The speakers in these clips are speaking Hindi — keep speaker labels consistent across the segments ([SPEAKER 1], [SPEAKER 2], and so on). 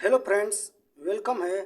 [SPEAKER 1] हेलो फ्रेंड्स, वेलकम है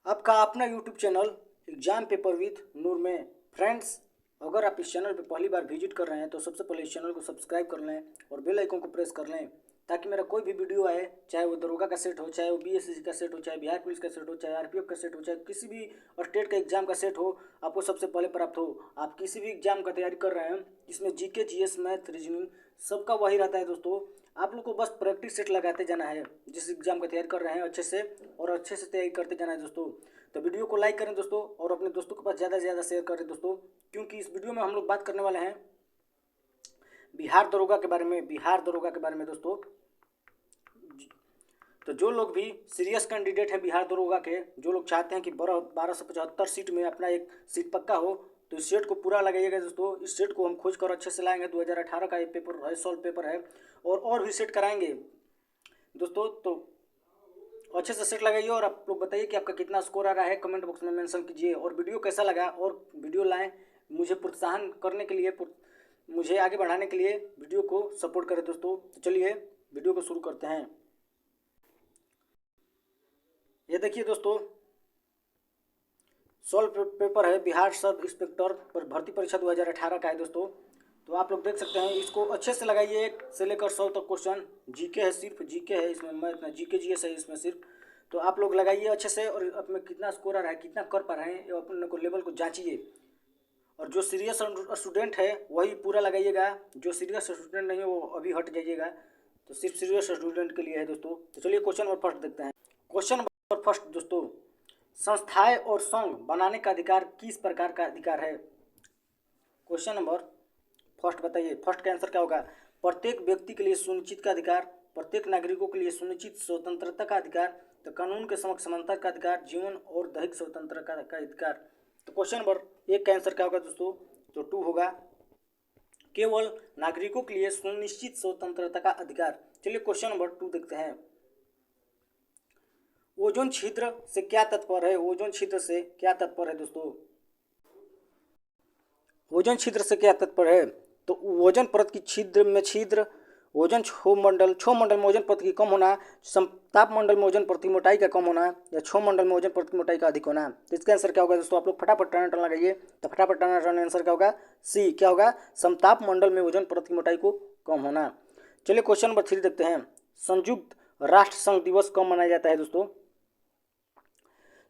[SPEAKER 1] आपका अपना YouTube channel exam paper with Noor में। फ्रेंड्स, अगर आप इस चैनल पर पहली बार विजिट कर रहे हैं तो सबसे पहले इस चैनल को सब्सक्राइब कर लें और बेल आइकन को प्रेस कर लें ताकि मेरा कोई भी वीडियो आए, चाहे वो दरोगा का सेट हो, चाहे वो बीएसएससी का सेट हो, चाहे बिहार पुलिस का सेट हो, चाहे आरपीएफ का सेट हो, चाहे किसी भी स्टेट का एग्जाम का सेट हो, आपको सबसे पहले प्राप्त हो। आप किसी भी एग्जाम का तैयारी कर रहे हैं, इसमें जीके, जीएस, मैथ, रीजनिंग सबका वही रहता है दोस्तों। आप लोग को बस प्रैक्टिस सेट लगाते जाना है। जिस एग्जाम का तैयारी कर रहे हैं अच्छे से और अच्छे से तैयारी करते जाना है दोस्तों। तो वीडियो को लाइक करें दोस्तों और अपने दोस्तों के पास ज़्यादा से ज़्यादा शेयर करें दोस्तों, क्योंकि इस वीडियो में हम लोग बात करने वाले हैं बिहार दरोगा के बारे में। बिहार दरोगा के बारे में दोस्तों, तो जो लोग भी सीरियस कैंडिडेट हैं बिहार दरोगा के, जो लोग चाहते हैं कि 1275 सीट में अपना एक सीट पक्का हो, तो इस सेट को पूरा लगाइएगा दोस्तों। इस सेट को हम खोज कर अच्छे से लाएंगे। 2018 का ये पेपर है, सॉल्व पेपर है और भी सेट कराएंगे दोस्तों। तो अच्छे से सेट लगाइए और आप लोग बताइए कि आपका कितना स्कोर आ रहा है, कमेंट बॉक्स में मेंशन कीजिए। और वीडियो कैसा लगा और वीडियो लाएं, मुझे प्रोत्साहन करने के लिए, मुझे आगे बढ़ाने के लिए वीडियो को सपोर्ट करें दोस्तों। तो चलिए वीडियो को शुरू करते हैं। ये देखिए दोस्तों, सॉल्व पेपर है बिहार सब इंस्पेक्टर पर भर्ती परीक्षा 2018 का है दोस्तों। तो आप लोग देख सकते हैं, इसको अच्छे से लगाइए। 1 से लेकर 100 तक क्वेश्चन जीके है, सिर्फ जीके है इसमें, मैथ जीके जीएस है इसमें सिर्फ। तो आप लोग लगाइए अच्छे से और अपने कितना स्कोर आ रहा है, कितना कर पा रहे हैं, अपने को लेवल को जांचिए। और जो सीरियस स्टूडेंट है वही पूरा लगाइएगा, जो सीरियस स्टूडेंट नहीं है वो अभी हट जाइएगा। तो सिर्फ सीरियस स्टूडेंट के लिए है दोस्तों। तो चलिए क्वेश्चन नंबर फर्स्ट देखते हैं। क्वेश्चन नंबर फर्स्ट दोस्तों, संस्थाएं और संघ बनाने का अधिकार किस प्रकार का अधिकार है? क्वेश्चन नंबर फर्स्ट बताइए, फर्स्ट का आंसर क्या होगा? प्रत्येक व्यक्ति के लिए सुनिश्चित का अधिकार, प्रत्येक नागरिकों के लिए सुनिश्चित स्वतंत्रता का अधिकार, तो कानून के समक्ष समानता का अधिकार, जीवन और दैहिक स्वतंत्रता का अधिकार। तो क्वेश्चन नंबर 1 का आंसर क्या होगा दोस्तों? तो 2 होगा, केवल नागरिकों के लिए सुनिश्चित स्वतंत्रता का अधिकार। चलिए क्वेश्चन नंबर 2 देखते हैं। ओजोन छिद्र से क्या तात्पर्य है? ओजोन छिद्र से क्या तात्पर्य है दोस्तों? ओजोन छिद्र से क्या तात्पर्य है? तो ओजोन परत की छिद्र में छिद्र, ओजोन क्षोमंडल में ओजोन परत की कम होना, तापमंडल में ओजोन परत की मोटाई का कम होना, या क्षोमंडल में ओजोन परत की मोटाई का अधिक होना। तो इसका आंसर क्या होगा दोस्तों? आप लोग फटाफट टर्न लगाइए। तो फटाफट टर्न आंसर क्या होगा? सी। क्या होगा? समताप मंडल में ओजोन परत की मोटाई को कम होना। चलिए क्वेश्चन नंबर 3 देखते हैं। संयुक्त राष्ट्र संघ दिवस कब मनाया जाता है दोस्तों?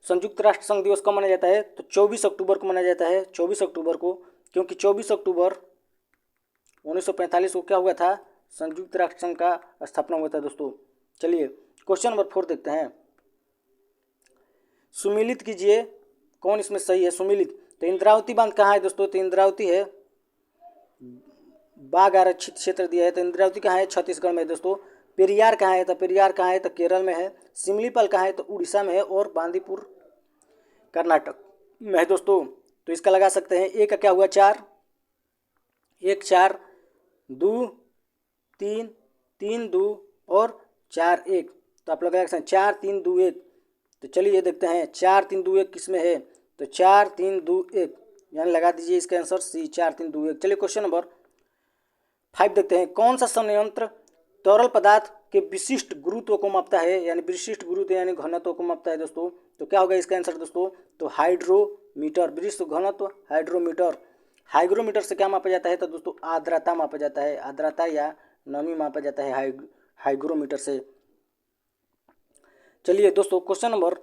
[SPEAKER 1] संयुक्त राष्ट्र संघ दिवस कब मनाया जाता है? तो 24 अक्टूबर को मनाया जाता है। 24 अक्टूबर को, क्योंकि 24 अक्टूबर 1945 को क्या हुआ था? संयुक्त राष्ट्र संघ का स्थापना हुआ था दोस्तों। चलिए क्वेश्चन नंबर 4 देखते हैं। सुमिलित कीजिए, कौन इसमें सही है? सुमिलित। तो इंद्रावती बांध कहाँ है दोस्तों? तो इंद्रावती है, बाघ आरक्षित क्षेत्र दिया है। तो इंद्रावती कहाँ है? छत्तीसगढ़ में है दोस्तों। पेरियार कहाँ है? तो पेरियार कहाँ है? तो केरल में है। सिमलीपाल कहाँ है? तो उड़ीसा में है। और बांदीपुर कर्नाटक में है दोस्तों। तो इसका लगा सकते हैं। एक का क्या हुआ? 4, 1 4, 2 3, 3 2 और 4 1। तो आप लगा सकते हैं 4 3 2 1। तो चलिए देखते हैं 4 3 2 1 किस में है? तो 4 3 2 1, यानी लगा दीजिए इसका आंसर सी, 4 3 2 1। चलिए क्वेश्चन नंबर 5 देखते हैं। कौन सा संयंत्र तरल पदार्थ के विशिष्ट गुरुत्व को मापता है, यानी विशिष्ट गुरुत्व यानी घनत्व को मापता है दोस्तों? तो क्या होगा इसका आंसर दोस्तों? तो हाइड्रोमीटर। विशिष्ट घनत्व हाइड्रोमीटर। हाइग्रोमीटर से क्या मापा जाता है? तो दोस्तों आर्द्रता मापा जाता है। आर्द्रता या नमी मापा जाता है हाइग्रोमीटर से। चलिए दोस्तों क्वेश्चन नंबर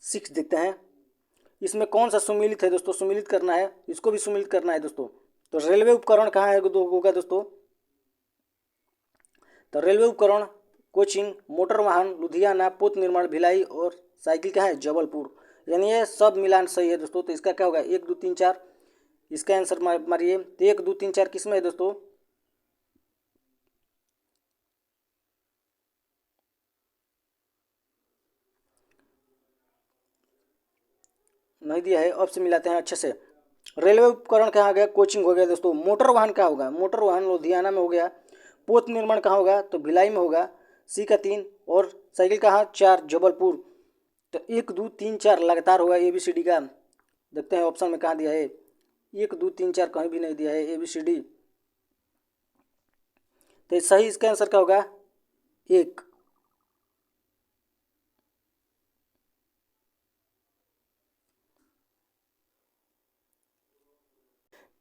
[SPEAKER 1] 6 देखते हैं। इसमें कौन सा सुमिलित है दोस्तों? सुमिलित करना है, इसको भी सुमिलित करना है दोस्तों। तो रेलवे उपकरण कहाँ है होगा दोस्तों? तो रेलवे उपकरण कोचिंग, मोटर वाहन लुधियाना, पोत निर्माण भिलाई और साइकिल क्या है? जबलपुर। यानी ये सब मिलान सही है दोस्तों। तो इसका क्या होगा? 1 2 3 4। इसका आंसर मारिए। तो 1 2 3 4 किस में है दोस्तों? नहीं दिया है, अब से मिलाते हैं अच्छे से। रेलवे उपकरण कहाँ आ गया? कोचिंग हो गया दोस्तों। मोटर वाहन क्या होगा? मोटर वाहन लुधियाना में हो गया। पोत निर्माण कहाँ होगा? तो भिलाई में होगा। सी का 3 और साइकिल कहाँ? 4 जबलपुर। तो 1 2 3 4 लगातार होगा ABCD का। देखते हैं ऑप्शन में कहाँ दिया है। 1 2 3 4 कहीं भी नहीं दिया है ABCD। तो सही इसका आंसर क्या होगा? 1।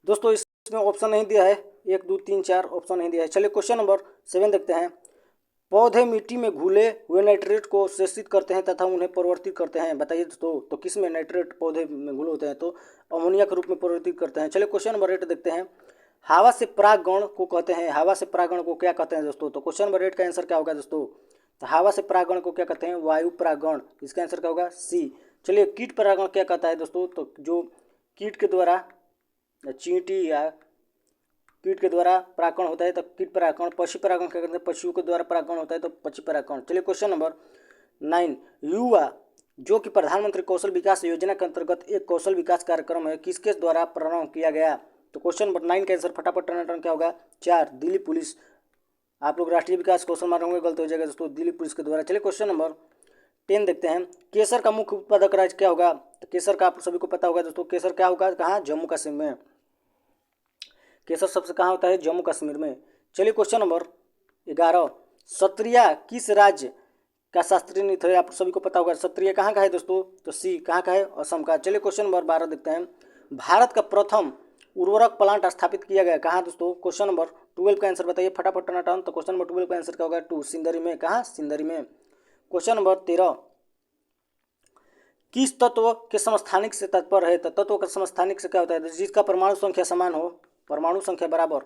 [SPEAKER 1] दोस्तों इसमें ऑप्शन नहीं दिया है, 1 2 3 4 ऑप्शन नहीं दिया है। चलिए क्वेश्चन नंबर 7 देखते हैं। पौधे मिट्टी में घुले हुए नाइट्रेट को अवशोषित करते हैं तथा उन्हें परिवर्तित करते हैं। बताइए दोस्तों, तो किस में नाइट्रेट पौधे में घुले होते हैं? तो अमोनिया के रूप में परिवर्तित करते हैं। चलिए क्वेश्चन नंबर 8 देखते हैं। हवा से परागण को कहते हैं, हवा से परागण को क्या कहते हैं दोस्तों? तो क्वेश्चन नंबर 8 का आंसर क्या होगा दोस्तों? तो हवा से परागण को क्या कहते हैं? वायु परागण। इसका आंसर क्या होगा? सी। चलिए कीट परागण क्या कहता है दोस्तों? तो जो कीट के द्वारा, चींटी या कीट के द्वारा परागण होता है तो कीट परागण। पक्षी परागण क्या कहते हैं? पक्षियों के द्वारा परागण होता है तो पक्षी परागण। चलिए क्वेश्चन नंबर 9। युवा जो कि प्रधानमंत्री कौशल विकास योजना के अंतर्गत एक कौशल विकास कार्यक्रम है, किसके द्वारा प्रारंभ किया गया? तो क्वेश्चन नंबर 9 का आंसर फटाफट टर्न क्या होगा? 4 दिल्ली पुलिस। आप लोग राष्ट्रीय विकास कौशल मार होंगे, गलत हो जाएगा दोस्तों, दिल्ली पुलिस के द्वारा। चलिए क्वेश्चन नंबर 10 देखते हैं। केसर का मुख्य उत्पादक राज्य क्या होगा? तो केसर का आप सभी को पता होगा दोस्तों, केसर क्या होगा? कहाँ? जम्मू कश्मीर में। केसर सबसे कहाँ होता है? जम्मू कश्मीर में। चलिए क्वेश्चन नंबर 11। सत्रिया किस राज्य का शास्त्रीय नृत्य है? आप सभी को पता होगा। सत्रिया कहाँ का है दोस्तों? तो सी कहाँ का है? असम का। चलिए क्वेश्चन नंबर 12 देखते हैं। भारत का प्रथम उर्वरक प्लांट स्थापित किया गया कहाँ दोस्तों? क्वेश्चन नंबर 12 का आंसर बताइए फटाफट टनाटन। तो क्वेश्चन नंबर 12 का आंसर क्या होगा? 2 सिंदरी में। कहाँ? सिंदरी में। Question number 13। किस तत्व के समस्थानिक से तात्पर्य है? तो तत्व का समस्थानिक से क्या होता है? जिसका परमाणु संख्या समान हो, परमाणु संख्या बराबर,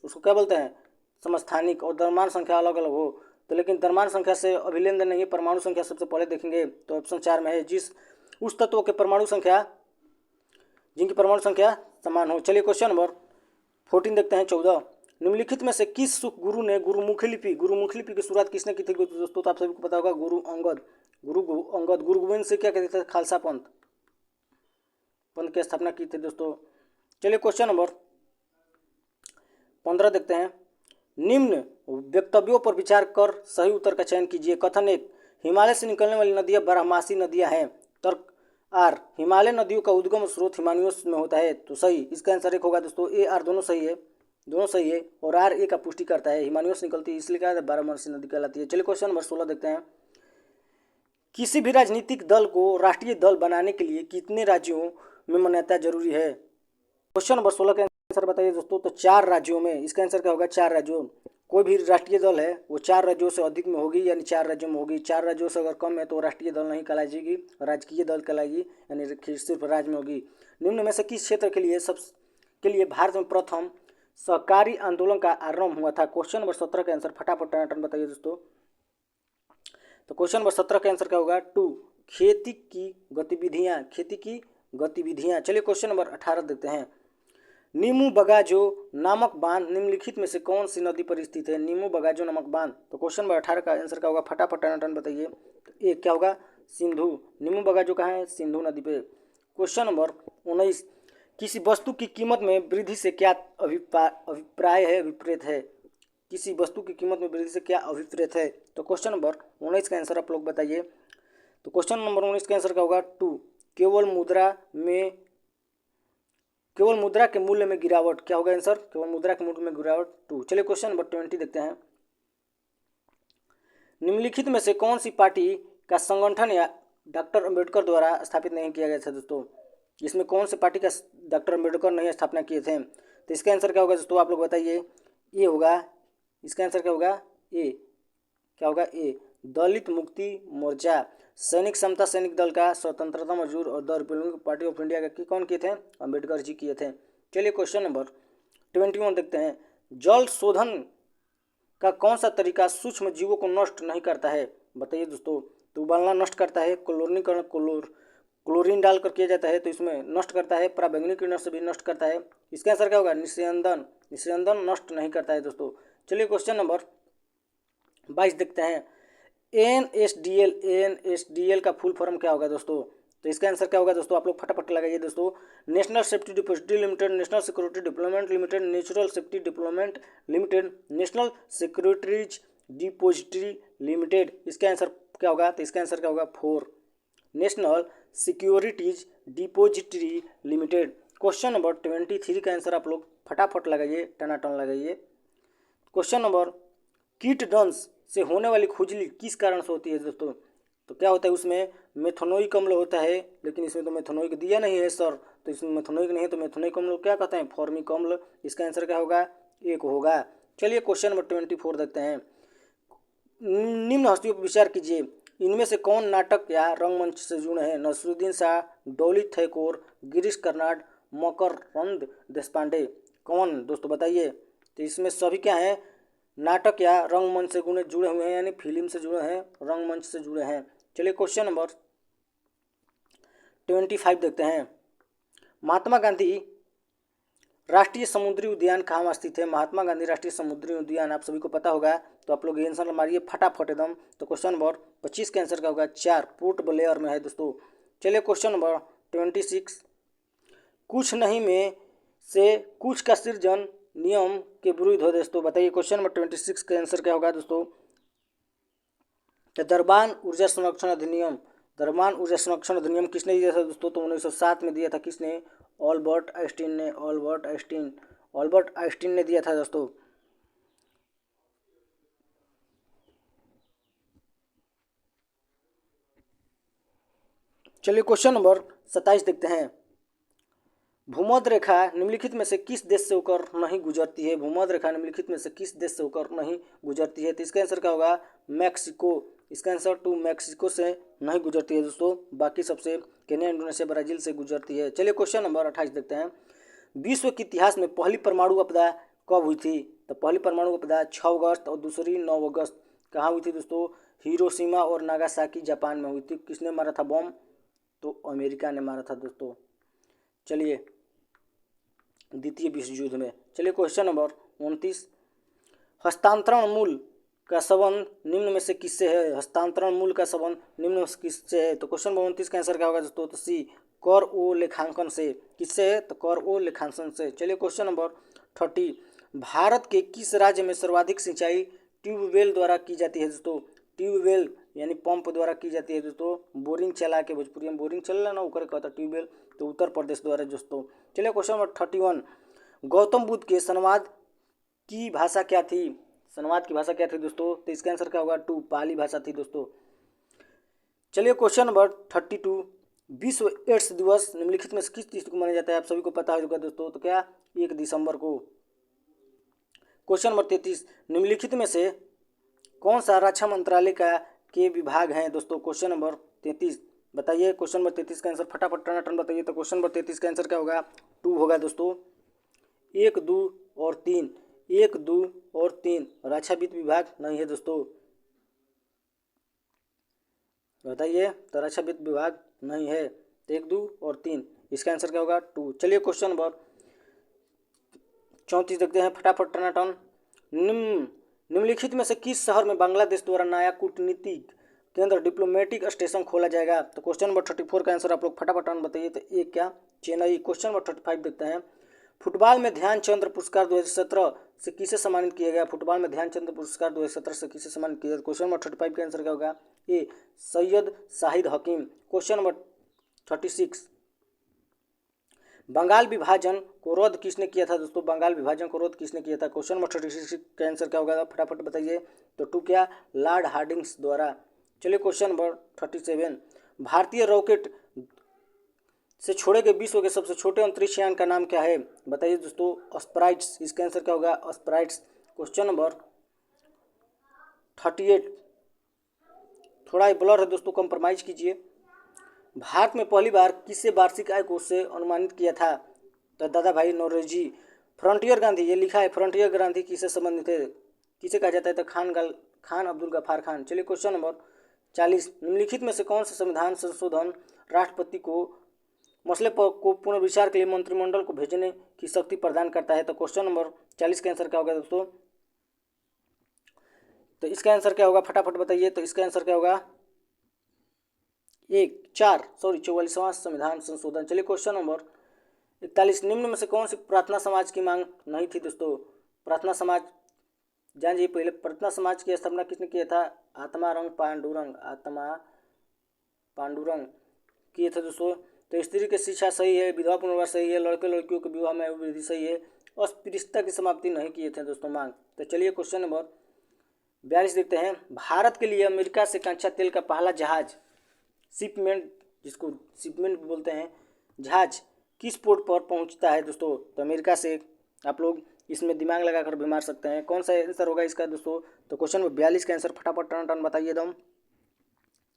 [SPEAKER 1] उसको क्या बोलते हैं? समस्थानिक। और द्रव्यमान संख्या अलग अलग हो तो, लेकिन द्रव्यमान संख्या से अभी लेन देन नहीं है, परमाणु संख्या सबसे पहले देखेंगे। तो ऑप्शन 4 में है, जिस उस तत्व के परमाणु संख्या, जिनकी परमाणु संख्या समान हो। चलिए क्वेश्चन नंबर 14 देखते हैं। 14। निम्नलिखित में से किस सुख गुरु ने गुरुमुखी लिपि की शुरुआत किसने की थी दोस्तों? तो आप सभी को पता होगा, गुरु अंगद। गुरु गोविंद से क्या कहते थे? खालसा पंथ की स्थापना की थी दोस्तों। चलिए क्वेश्चन नंबर 15 देखते हैं। निम्न वक्तव्यों पर विचार कर सही उत्तर का चयन कीजिए। कथन 1, हिमालय से निकलने वाली नदियां बारहमासी नदियां हैं। तर्क आर, हिमालय नदियों का उद्गम स्रोत हिमालयों में होता है। तो सही, इसका आंसर 1 होगा दोस्तों। ए आर दोनों सही है, दोनों सही है। और आर ए का पुष्टि करता है, हिमालयों से निकलती है इसलिए क्या है? बारहमासी नदी कहलाती है। चलिए क्वेश्चन नंबर 16 देखते हैं। किसी भी राजनीतिक दल को राष्ट्रीय दल बनाने के लिए कितने राज्यों में मान्यता जरूरी है? क्वेश्चन नंबर 16 का आंसर बताइए दोस्तों। तो 4 राज्यों में। इसका आंसर क्या होगा? 4 राज्यों। कोई भी राष्ट्रीय दल है वो 4 राज्यों से अधिक में होगी, यानी 4 राज्यों में होगी। 4 राज्यों से अगर कम है तो राष्ट्रीय दल नहीं कहलाएगी, राजकीय दल कहलाएगी, यानी सिर्फ राज्य में होगी। निम्न में से किस क्षेत्र के लिए भारत में प्रथम सहकारी आंदोलन का आरंभ हुआ था? क्वेश्चन नंबर 17 का आंसर फटाफट टनाटन बताइए दोस्तों। तो क्वेश्चन नंबर 17 का आंसर क्या होगा? 2 खेती की गतिविधियाँ। खेती की गतिविधियाँ। चलिए क्वेश्चन नंबर 18 देखते हैं। नीमू बगाजो नामक बांध निम्नलिखित में से कौन सी नदी पर स्थित है? नीमू बगाजो नामक बांध। तो क्वेश्चन नंबर 18 का आंसर क्या होगा? फटाफट टनाटन बताइए। तो एक क्या होगा? सिंधु। नीमू बगाजो कहाँ है? सिंधु नदी पे। Question number 19। किसी वस्तु की कीमत में वृद्धि से क्या अभिप्राय है? विपरीत है। किसी वस्तु की कीमत में वृद्धि से क्या अभिप्रेत है? तो क्वेश्चन नंबर 19 का आंसर आप लोग बताइए। तो क्वेश्चन नंबर 19 का आंसर क्या होगा? 2 केवल मुद्रा के मूल्य में गिरावट। क्या होगा आंसर? केवल मुद्रा के मूल्य में गिरावट 2। चलिए क्वेश्चन नंबर 20 देखते हैं। निम्नलिखित में से कौन सी पार्टी का संगठन या डॉक्टर अंबेडकर द्वारा स्थापित नहीं किया गया था दोस्तों? इसमें कौन सी पार्टी का डॉक्टर अंबेडकर ने स्थापना किए थे? तो इसका आंसर क्या होगा दोस्तों? आप लोग बताइए। ये होगा, इसका आंसर क्या होगा? ए। क्या होगा? ए दलित मुक्ति मोर्चा। सैनिक समता सैनिक दल का, स्वतंत्रता मजदूर और the Republican party of India का कौन किए थे? अंबेडकर जी किए थे। चलिए क्वेश्चन नंबर 21 देखते हैं। जल शोधन का कौन सा तरीका सूक्ष्म जीवों को नष्ट नहीं करता है? बताइए दोस्तों। तो उबालना नष्ट करता है, क्लोरीनीकरण क्लोरीन डालकर किया जाता है तो इसमें नष्ट करता है, पराबैंगनी किरणों से भी नष्ट करता है। इसका आंसर क्या होगा? निस्यंदन। निस्यंदन नष्ट नहीं करता है दोस्तों। चलिए क्वेश्चन नंबर 22 देखते हैं। एनएसडीएल का फुल फॉर्म क्या होगा दोस्तों? तो इसका आंसर क्या होगा दोस्तों? आप लोग फटाफट लगाइए दोस्तों। National safety depository limited, national security deployment limited, natural safety deployment limited, national securities depository limited. इसका आंसर क्या होगा? तो इसका आंसर क्या होगा? 4 national securities depository limited. Question number 23 का आंसर आप लोग फटाफट लगाइए, टनाटन लगाइए। क्वेश्चन नंबर, कीटदंश से होने वाली खुजली किस कारण से होती है दोस्तों? तो क्या होता है उसमें? मेथनोइक अम्ल होता है, लेकिन इसमें तो मेथनोइक दिया नहीं है सर, तो इसमें मेथनोइक नहीं है, तो मेथनोइक को हम लोग क्या कहते हैं, फॉर्मिक अम्ल। इसका आंसर क्या होगा, एक होगा। चलिए क्वेश्चन नंबर 24 देखते हैं। निम्न हस्तियों पर विचार कीजिए, इनमें से कौन नाटक या रंगमंच से जुड़े हैं। नसरुद्दीन शाह, डोली ठैकोर, गिरीश कर्नाड, मकरंद देशपांडे। कौन दोस्तों बताइए। तो इसमें सभी क्या हैं, नाटक या रंगमंच से जुड़े हुए हैं, यानी फिल्म से जुड़े हैं, रंगमंच से जुड़े हैं। चलिए क्वेश्चन नंबर 25 देखते हैं। महात्मा गांधी राष्ट्रीय समुद्री उद्यान कहाँ स्थित है। महात्मा गांधी राष्ट्रीय समुद्री उद्यान आप सभी को पता होगा, तो आप लोग ये आंसर मारिए फटाफट एकदम। तो क्वेश्चन नंबर 25 का आंसर क्या होगा, 4, पोर्ट ब्लेयर में है दोस्तों। चलिए क्वेश्चन नंबर 26, कुछ नहीं में से कुछ का सृजन नियम के विरुद्ध हो दोस्तों। बताइए क्वेश्चन नंबर 26 का आंसर क्या होगा दोस्तों। दरबान ऊर्जा संरक्षण अधिनियम, दरबान ऊर्जा संरक्षण अधिनियम किसने दिया था दोस्तों। तो 1907 में दिया था। किसने, ऑल्बर्ट आइंस्टीन ने, ऑल्बर्ट आइंस्टीन ने दिया था दोस्तों। चलिए क्वेश्चन नंबर 27 देखते हैं। भूमध्य रेखा निम्नलिखित में से किस देश से होकर नहीं गुजरती है। भूमध्य रेखा निम्नलिखित में से किस देश से होकर नहीं गुजरती है। तो इसका आंसर क्या होगा, मैक्सिको। इसका आंसर टू मैक्सिको से नहीं गुजरती है दोस्तों, बाकी सबसे केन्या, इंडोनेशिया, ब्राजील से गुजरती है। चलिए क्वेश्चन नंबर 28 देखते हैं। विश्व के इतिहास में पहली परमाणु आपदा कब हुई थी। तो पहली परमाणु आपदा 6 अगस्त और दूसरी 9 अगस्त। कहाँ हुई थी दोस्तों, हिरोशिमा और नागासाकी जापान में हुई थी। किसने मारा था बम, तो अमेरिका ने मारा था दोस्तों। चलिए द्वितीय विश्व युद्ध में। चलिए क्वेश्चन नंबर 29, हस्तांतरण मूल का संबंध निम्न में से किससे है। हस्तांतरण मूल का संबंध निम्न में से किससे है। तो क्वेश्चन नंबर 29 का आंसर क्या होगा दोस्तों, तो सी, कर ओ लेखांकन से। किससे है, तो कर ओ लेखांकन से। चलिए क्वेश्चन नंबर 30, भारत के किस राज्य में सर्वाधिक सिंचाई ट्यूबवेल द्वारा की जाती है दोस्तों। ट्यूबवेल यानी पंप द्वारा की जाती है दोस्तों, बोरिंग चला के, भोजपुरी में बोरिंग चल रहा ना, ऊपर कहता ट्यूबवेल, तो उत्तर प्रदेश द्वारा दोस्तों। चलिए क्वेश्चन नंबर 31, गौतम बुद्ध के संवाद की भाषा क्या थी। संवाद की भाषा क्या थी दोस्तों, तो इसका आंसर क्या होगा, टू, पाली भाषा थी दोस्तों। चलिए क्वेश्चन नंबर 32, विश्व एड्स दिवस निम्नलिखित में किस तिथि को मनाया जाता है। आप सभी को पता होगा दोस्तों, तो क्या 1 दिसंबर को। क्वेश्चन नंबर 33, निम्नलिखित में से कौन सा रक्षा मंत्रालय का के विभाग हैं दोस्तों। क्वेश्चन नंबर 33 बताइए। क्वेश्चन नंबर 33 का आंसर फटाफट टनाटन बताइए। तो क्वेश्चन नंबर 33 का आंसर क्या होगा, 2 होगा दोस्तों। 1, 2 और 3, 1, 2 और 3 रक्षा वित्त विभाग नहीं है दोस्तों, बताइए। तो रक्षा वित्त विभाग नहीं है, तो 1, 2 और 3, इसका आंसर क्या होगा, 2। चलिए क्वेश्चन नंबर 34 देखते हैं फटाफट टनाटन। निम्नलिखित में से किस शहर में बांग्लादेश द्वारा नया कूटनीतिक केंद्र डिप्लोमेटिक स्टेशन खोला जाएगा। तो क्वेश्चन नंबर 34 का आंसर आप लोग फटाफट बताइए। तो एक क्या, चेन्नई। क्वेश्चन नंबर 35 देखते हैं। फुटबॉल में ध्यानचंद पुरस्कार 2017 से किसे सम्मानित किया गया। फुटबॉल में ध्यानचंद पुरस्कार 2017 से किसे सम्मानित किया गया। क्वेश्चन नंबर 35 का आंसर क्या होगा, ए, सैयद शाहिद हकीम। क्वेश्चन नंबर 36, बंगाल विभाजन को रद्द किसने किया था दोस्तों। बंगाल विभाजन को रद्द किसने किया था। क्वेश्चन नंबर 36 का आंसर क्या होगा, फटाफट बताइए। तो 2 क्या, लॉर्ड हार्डिंग्स द्वारा। चलिए क्वेश्चन नंबर 37, भारतीय रॉकेट से छोड़े गए विश्व के सबसे छोटे अंतरिक्ष यान का नाम क्या है। बताइए दोस्तों, स्प्राइट्स। इसका आंसर क्या होगा, स्प्राइट्स। क्वेश्चन नंबर 38, थोड़ा ब्लर है दोस्तों, कंप्रोमाइज कीजिए। भारत में पहली बार किसे वार्षिक आय कोष से अनुमानित किया था। तो दादा भाई नौरोजी। फ्रंटियर गांधी, ये लिखा है फ्रंटियर गांधी किसे संबंधित है, किसे कहा जाता है। तो खान अब्दुल गफ्फार खान। चलिए क्वेश्चन नंबर 40, निम्नलिखित में से कौन सा संविधान संशोधन राष्ट्रपति को मसले पर को पुनर्विचार के लिए मंत्रिमंडल को भेजने की शक्ति प्रदान करता है। तो क्वेश्चन नंबर 40 का आंसर क्या होगा दोस्तों, तो इसका आंसर क्या होगा फटाफट बताइए। तो इसका आंसर क्या होगा, 44वां संविधान संशोधन। चलिए क्वेश्चन नंबर 41, निम्न में से कौन सी प्रार्थना समाज की मांग नहीं थी दोस्तों। प्रार्थना समाज जानिए पहले, प्रार्थना समाज की स्थापना किसने किया था। आत्मारंग पांडुरंग किए थे दोस्तों। तो स्त्री की शिक्षा सही है, विधवा पुनर्वास सही है, लड़के लड़कियों के विवाह में वृद्धि सही है, अस्पृश्यता की समाप्ति नहीं किए थे दोस्तों मांग। तो चलिए क्वेश्चन नंबर 42 देखते हैं। भारत के लिए अमेरिका से कच्चा तेल का पहला जहाज शिपमेंट, जिसको शिपमेंट बोलते हैं, जहाज किस पोर्ट पर पहुंचता है दोस्तों? तो अमेरिका से। आप लोग इसमें दिमाग लगाकर भी मार सकते हैं। कौन सा आंसर होगा इसका दोस्तों? तो क्वेश्चन नंबर 42 का आंसर फटाफट टन टन बताइए दम।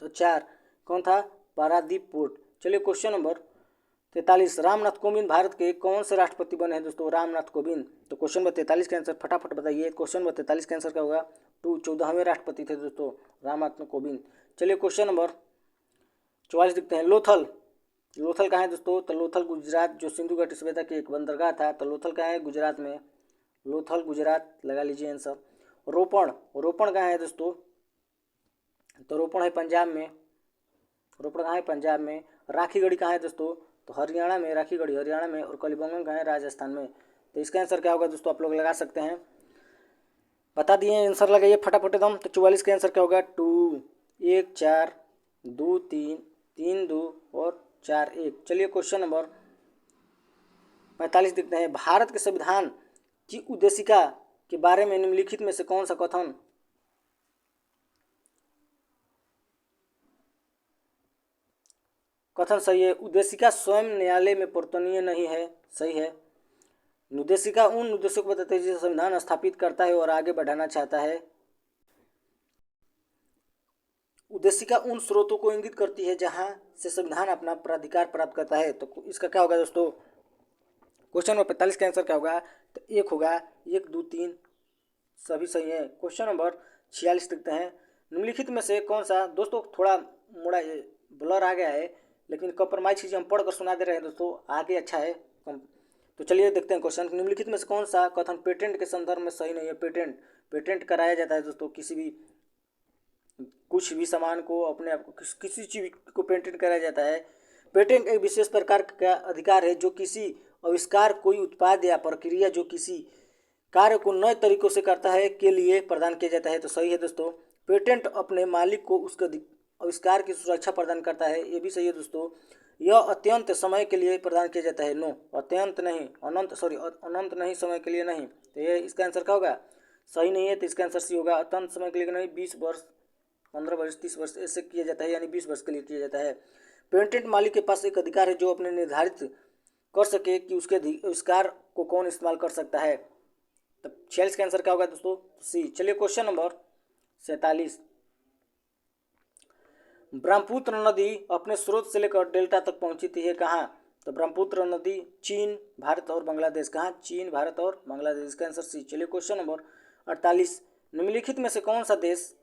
[SPEAKER 1] तो 4 कौन था? पारादीप पोर्ट। चलिए क्वेश्चन नंबर 43, रामनाथ कोविंद भारत के कौन से राष्ट्रपति बने हैं दोस्तों? रामनाथ कोविंद। तो क्वेश्चन नंबर 43 का आंसर फटाफट बताइए। क्वेश्चन नंबर 43 का आंसर क्या होगा? 14वें राष्ट्रपति थे दोस्तों रामनाथ कोविंद। चलिए क्वेश्चन नंबर 44 देखते हैं। लोथल। लोथल कहाँ है दोस्तों? तो लोथल गुजरात, जो सिंधु घाटी सभ्यता की एक बंदरगाह था। तो लोथल कहाँ है? गुजरात में। लोथल गुजरात लगा लीजिए आंसर। रोपण। रोपण कहाँ है दोस्तों? तो रोपण है पंजाब में। रोपण कहाँ है? पंजाब में। राखीगढ़ी कहाँ है दोस्तों? तो हरियाणा में। राखीगढ़ी हरियाणा में। और कलीबंगन कहाँ है? राजस्थान में। तो इसका आंसर क्या होगा दोस्तों? आप लोग लगा सकते हैं। बता दिए आंसर लगाइए फटाफट एकदम। तो 44 का आंसर क्या होगा? 2 1 4 2 3 3 2 और 4 1। चलिए क्वेश्चन नंबर 45 देखते हैं। भारत के संविधान की उद्देशिका के बारे में निम्नलिखित में से कौन सा कथन सही है? उद्देशिका स्वयं न्यायालय में परिवर्तनीय नहीं है। सही है। उद्देशिका उन उद्देश्यों को बताते हैं जिसे संविधान स्थापित करता है और आगे बढ़ाना चाहता है। उद्देशिका उन स्रोतों को इंगित करती है जहां से संविधान अपना प्राधिकार प्राप्त करता है। तो इसका क्या होगा दोस्तों? क्वेश्चन नंबर 45 का आंसर क्या होगा? तो 1 होगा। 1 2 3 सभी सही है। क्वेश्चन नंबर 46 देखते हैं। निम्नलिखित में से कौन सा, दोस्तों थोड़ा मोड़ा ब्लर आ गया है, लेकिन कंप्रोमाइज कीजिए, हम पढ़कर सुना दे रहे हैं दोस्तों, आगे अच्छा है। तो चलिए देखते हैं क्वेश्चन। निम्नलिखित में से कौन सा कथन पेटेंट के संदर्भ में सही नहीं है? पेटेंट कराया जाता है दोस्तों किसी भी, कुछ भी सामान को, अपने आप को, किसी चीज को पेटेंट कराया जाता है। पेटेंट एक विशेष प्रकार का अधिकार है जो किसी आविष्कार, कोई उत्पाद या प्रक्रिया जो किसी कार्य को नए तरीकों से करता है के लिए प्रदान किया जाता है। तो सही है दोस्तों। पेटेंट अपने मालिक को उसके आविष्कार की सुरक्षा प्रदान करता है। ये भी सही है दोस्तों। यह अत्यंत समय के लिए प्रदान किया जाता है। नो, अत्यंत नहीं, अनंत नहीं, समय के लिए नहीं। तो ये इसका आंसर क्या होगा? सही नहीं है। तो इसका आंसर सी होगा। अत्यंत समय के लिए नहीं, 20 वर्ष, 15 वर्ष, 30 वर्ष ऐसे किया जाता है, यानी 20 वर्ष के लिए किया जाता है। पेटेंट मालिक के पास एक अधिकार है जो अपने निर्धारित कर सके कि उसके आविष्कार को कौन इस्तेमाल कर सकता है। तो 46 का आंसर क्या होगा दोस्तों? सी। चलिए क्वेश्चन नंबर 47, ब्रह्मपुत्र नदी अपने स्रोत से लेकर डेल्टा तक पहुंची थी, है कहाँ? तो ब्रह्मपुत्र नदी चीन, भारत और बांग्लादेश। कहाँ? चीन, भारत और बांग्लादेश। इसका आंसर सी। चलिए क्वेश्चन नंबर 48, निम्नलिखित में से कौन सा देश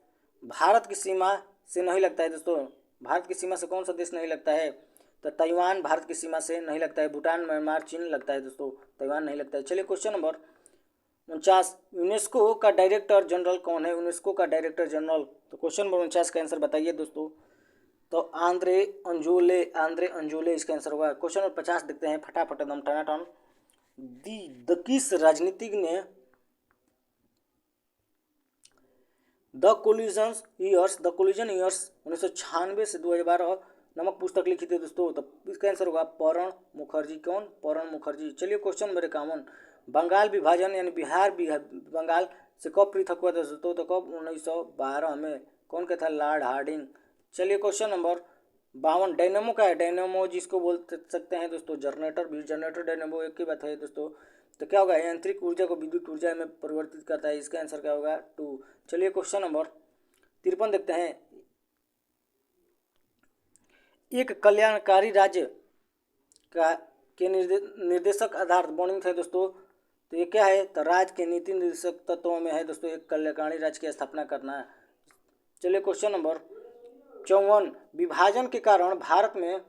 [SPEAKER 1] भारत की सीमा से नहीं लगता है दोस्तों? भारत की सीमा से कौन सा देश नहीं लगता है? तो ताइवान भारत की सीमा से नहीं लगता है। भूटान, म्यांमार, चीन लगता है दोस्तों, ताइवान नहीं लगता है। चलिए क्वेश्चन नंबर 49, यूनेस्को का डायरेक्टर जनरल कौन है? यूनेस्को का डायरेक्टर जनरल। तो क्वेश्चन नंबर 49 का आंसर बताइए दोस्तों। तो आंद्रे अंजोले इसका आंसर होगा। क्वेश्चन नंबर 50 देखते हैं फटाफट एकदम टनाटन। द किस राजनीतिज्ञ ने द कोलिजन ईयर्स 1996 से 2012 नामक पुस्तक लिखी थी दोस्तों? तो इसका आंसर होगा प्रण मुखर्जी। कौन? प्रण मुखर्जी। चलिए क्वेश्चन नंबर 51, बंगाल विभाजन यानी बिहार बंगाल से कब पृथक हुआ था दोस्तों? तो कब? 1912 में। कौन का था? Lord Harding. चलिए क्वेश्चन नंबर 52, डायनेमो का है? डायनेमो जिसको बोल सकते हैं दोस्तों जनरेटर भी, जनरेटर डायनेमो एक ही बात है दोस्तों। तो क्या होगा? यांत्रिक ऊर्जा को विद्युत ऊर्जा में परिवर्तित करता है। इसका आंसर क्या होगा? 2। चलिए क्वेश्चन नंबर 53 देखते हैं। एक कल्याणकारी राज्य का के निर्देशक आधार मॉर्निंग थे दोस्तों। तो ये क्या है? तो राज्य के नीति निर्देशक तत्वों में है दोस्तों एक कल्याणकारी राज्य की स्थापना करना। चलिए क्वेश्चन नंबर 54, विभाजन के कारण भारत में